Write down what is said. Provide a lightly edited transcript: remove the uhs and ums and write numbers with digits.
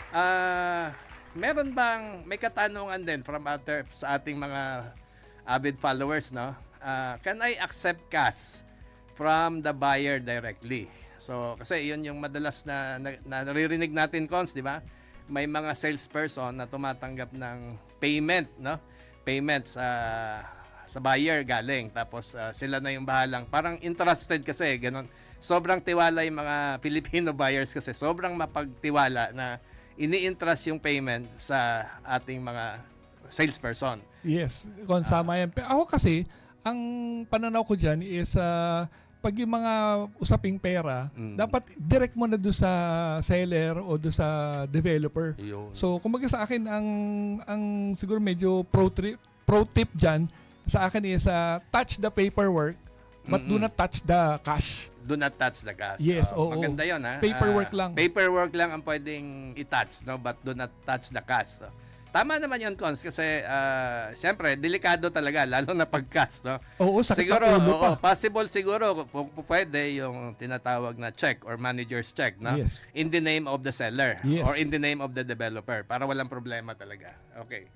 Ah, meron bang may katanungan din from other sa ating mga avid followers, no? Can I accept cash from the buyer directly? So, kasi 'yun yung madalas na naririnig natin, Cons, di ba? May mga salesperson na tumatanggap ng payment, no? Payment sa buyer galing, tapos sila na yung bahalang, parang interested kasi ganun. Sobrang tiwala yung mga Filipino buyers, kasi sobrang mapagtiwala na ini-entrust yung payment sa ating mga salesperson. Yes, kung sama yan. Pero ako kasi, ang pananaw ko dyan is pag yung mga usaping pera, dapat direct mo na doon sa seller o doon sa developer. Yun. So, kumbaga sa akin, ang siguro medyo pro tip dyan, sa akin is touch the paperwork, but do not touch the cash. Do not touch the cash. Yes, oo. Maganda yun, ha? Paperwork lang. Paperwork lang ang pwedeng i-touch, no? But do not touch the cash. So, tama naman yun, Cons, kasi siyempre, delikado talaga, lalo na pag-cash, no? Oo, sakit Siguro, na ulo pa. possible siguro, pwede yung tinatawag na check or manager's check, no? Yes. In the name of the seller Yes. or in the name of the developer, para walang problema talaga. Okay.